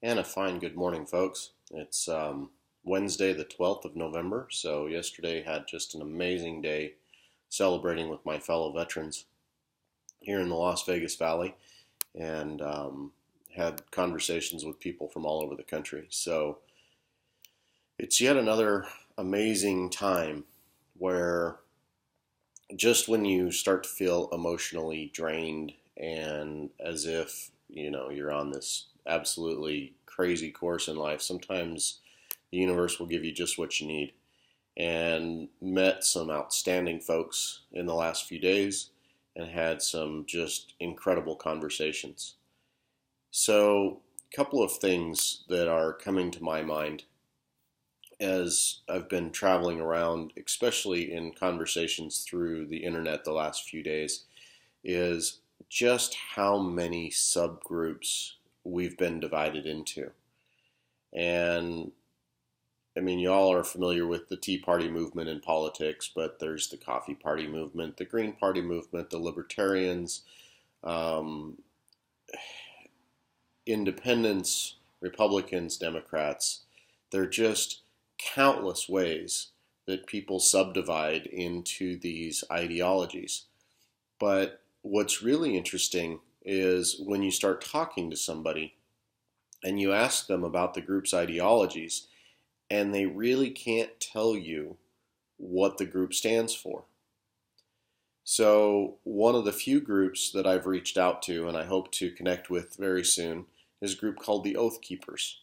And a fine good morning, folks. It's Wednesday, the 12th of November. So, yesterday had just an amazing day celebrating with my fellow veterans here in the Las Vegas Valley and had conversations with people from all over the country. So, it's yet another amazing time where just when you start to feel emotionally drained and as if you're on this absolutely crazy course in life, sometimes the universe will give you just what you need. And met some outstanding folks in the last few days and had some just incredible conversations. So, a couple of things that are coming to my mind as I've been traveling around, especially in conversations through the internet the last few days, is just how many subgroups we've been divided into. And I mean, y'all are familiar with the Tea Party movement in politics, but there's the Coffee Party movement, the Green Party movement, the Libertarians, um, Independents, Republicans, Democrats. They're just countless ways that people subdivide into these ideologies. But what's really interesting is when you start talking to somebody and you ask them about the group's ideologies, and they really can't tell you what the group stands for. So, one of the few groups that I've reached out to and I hope to connect with very soon is a group called the Oath Keepers.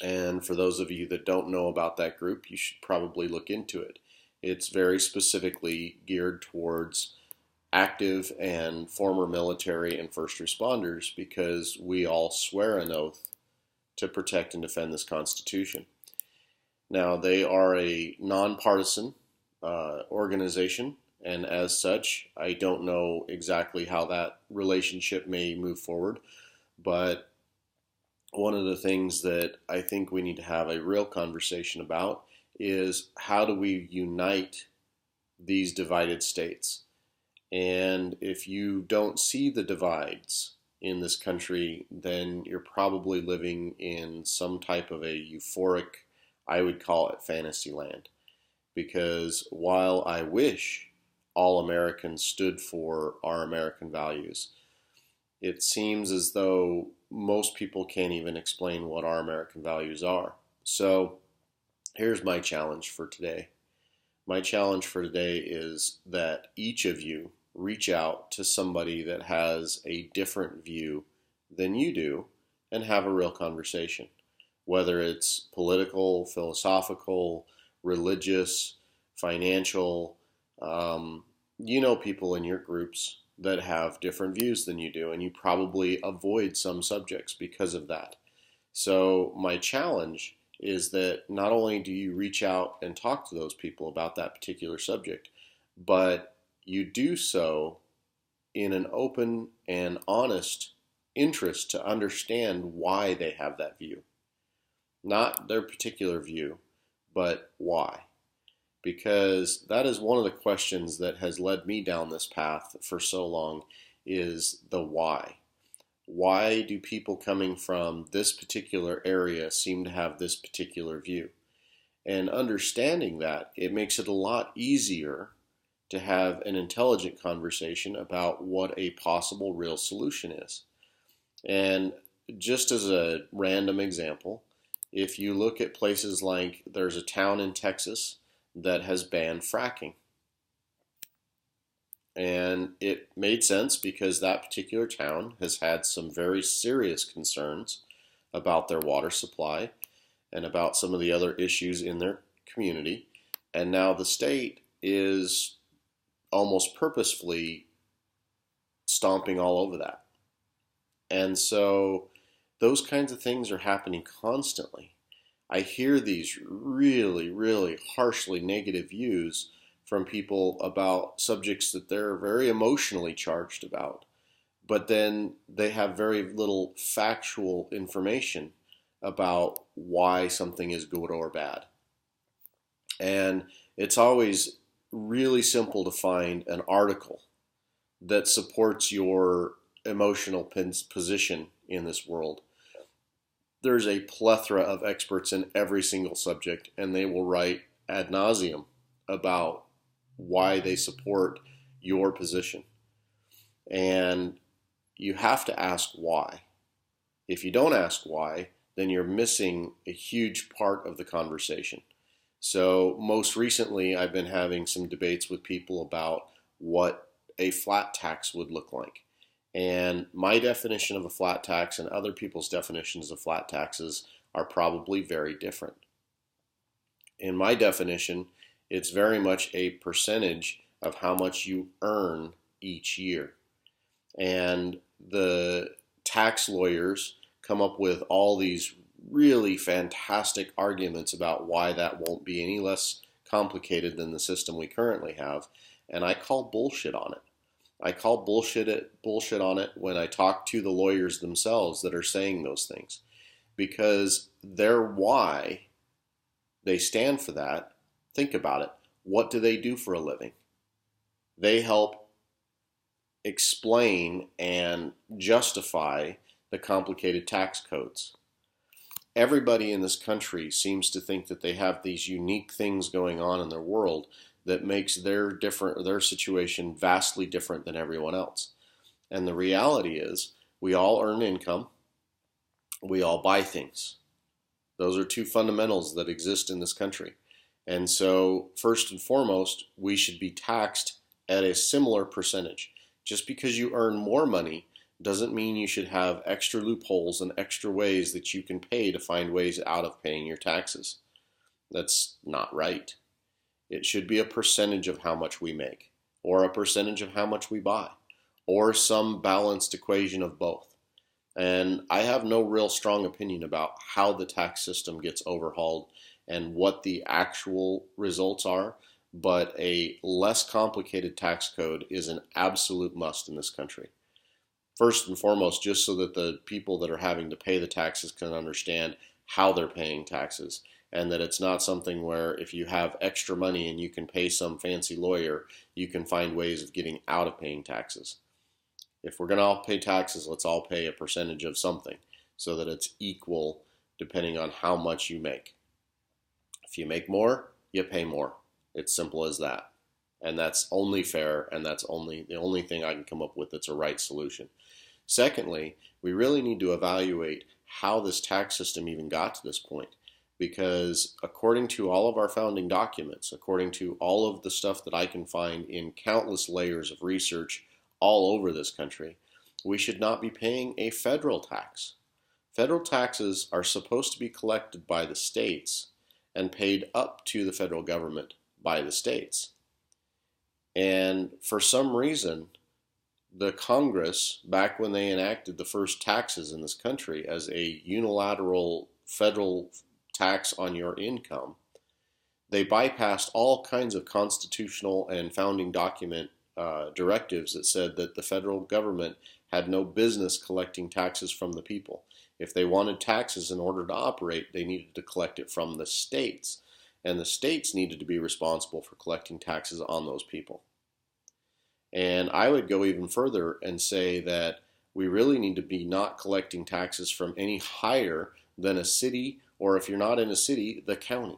And for those of you that don't know about that group, you should probably look into it. It's very specifically geared towards active and former military and first responders because we all swear an oath to protect and defend this Constitution. Now, they are a nonpartisan organization, and as such, I don't know exactly how that relationship may move forward, but one of the things that I think we need to have a real conversation about is how do we unite these divided states? And if you don't see the divides in this country, then you're probably living in some type of a euphoric, I would call it fantasy land. Because while I wish all Americans stood for our American values, it seems as though most people can't even explain what our American values are. So here's my challenge for today. My challenge for today is that each of you reach out to somebody that has a different view than you do and have a real conversation. Whether it's political, philosophical, religious, financial, people in your groups that have different views than you do, and you probably avoid some subjects because of that. So my challenge is that not only do you reach out and talk to those people about that particular subject, but you do so in an open and honest interest to understand why they have that view. Not their particular view, but why. Because that is one of the questions that has led me down this path for so long is the why. Why do people coming from this particular area seem to have this particular view? And understanding that, it makes it a lot easier to have an intelligent conversation about what a possible real solution is. And just as a random example, if you look at places like there's a town in Texas that has banned fracking. And it made sense because that particular town has had some very serious concerns about their water supply and about some of the other issues in their community. And now the state is almost purposefully stomping all over that. And so those kinds of things are happening constantly. I hear these really, really harshly negative views from people about subjects that they're very emotionally charged about, but then they have very little factual information about why something is good or bad. And it's always really simple to find an article that supports your emotional position in this world. there's a plethora of experts in every single subject, and they will write ad nauseum about why they support your position. And you have to ask why. If you don't ask why, then you're missing a huge part of the conversation. So most recently, I've been having some debates with people about what a flat tax would look like. And my definition of a flat tax and other people's definitions of flat taxes are probably very different. In my definition, it's very much a percentage of how much you earn each year. And the tax lawyers come up with all these really fantastic arguments about why that won't be any less complicated than the system we currently have. And I call bullshit on it. I call bullshit on it when I talk to the lawyers themselves that are saying those things. Because their why, they stand for that. Think about it. What do they do for a living? They help explain and justify the complicated tax codes. Everybody in this country seems to think that they have these unique things going on in their world that makes their situation vastly different than everyone else. And the reality is, we all earn income, we all buy things. Those are two fundamentals that exist in this country. And so, first and foremost, we should be taxed at a similar percentage. Just because you earn more money doesn't mean you should have extra loopholes and extra ways that you can pay to find ways out of paying your taxes. That's not right. It should be a percentage of how much we make, or a percentage of how much we buy, or some balanced equation of both. And I have no real strong opinion about how the tax system gets overhauled and what the actual results are, but a less complicated tax code is an absolute must in this country. First and foremost, just so that the people that are having to pay the taxes can understand how they're paying taxes, and that it's not something where if you have extra money and you can pay some fancy lawyer, you can find ways of getting out of paying taxes. If we're going to all pay taxes, let's all pay a percentage of something so that it's equal depending on how much you make. If you make more, you pay more. It's simple as that. And that's only fair, and that's the only thing I can come up with that's a right solution. Secondly, we really need to evaluate how this tax system even got to this point. Because according to all of our founding documents, according to all of the stuff that I can find in countless layers of research all over this country, we should not be paying a federal tax. Federal taxes are supposed to be collected by the states and paid up to the federal government by the states. And for some reason, the Congress, back when they enacted the first taxes in this country as a unilateral federal tax on your income, they bypassed all kinds of constitutional and founding document directives that said that the federal government had no business collecting taxes from the people. If they wanted taxes in order to operate, they needed to collect it from the states. And the states needed to be responsible for collecting taxes on those people. And I would go even further and say that we really need to be not collecting taxes from any higher than a city, or if you're not in a city, the county.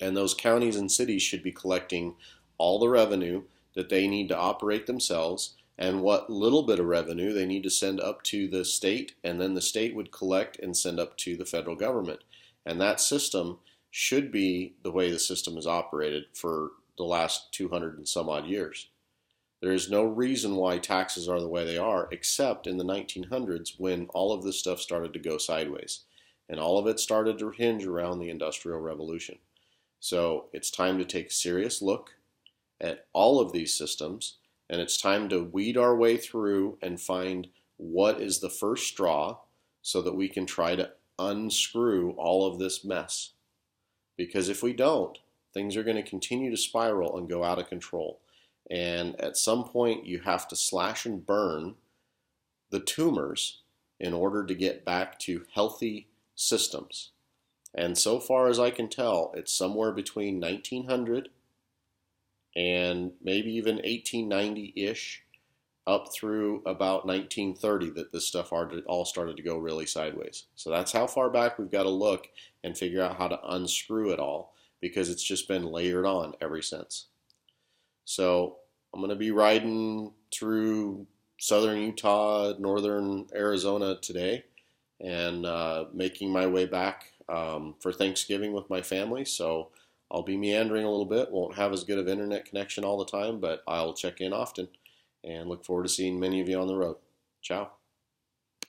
And those counties and cities should be collecting all the revenue that they need to operate themselves, and what little bit of revenue they need to send up to the state, and then the state would collect and send up to the federal government. And that system should be the way the system is operated for the last 200 and some odd years. There is no reason why taxes are the way they are, except in the 1900s when all of this stuff started to go sideways. And all of it started to hinge around the Industrial Revolution. So it's time to take a serious look at all of these systems, and it's time to weed our way through and find what is the first straw so that we can try to unscrew all of this mess. Because if we don't, things are going to continue to spiral and go out of control. And at some point, you have to slash and burn the tumors in order to get back to healthy systems. And so far as I can tell, it's somewhere between 1900 and maybe even 1890-ish. up through about 1930 that this stuff all started to go really sideways. So that's how far back we've got to look and figure out how to unscrew it all, because it's just been layered on ever since. So I'm going to be riding through southern Utah, northern Arizona today, and making my way back for Thanksgiving with my family. So I'll be meandering a little bit. Won't have as good of internet connection all the time, but I'll check in often and look forward to seeing many of you on the road. Ciao.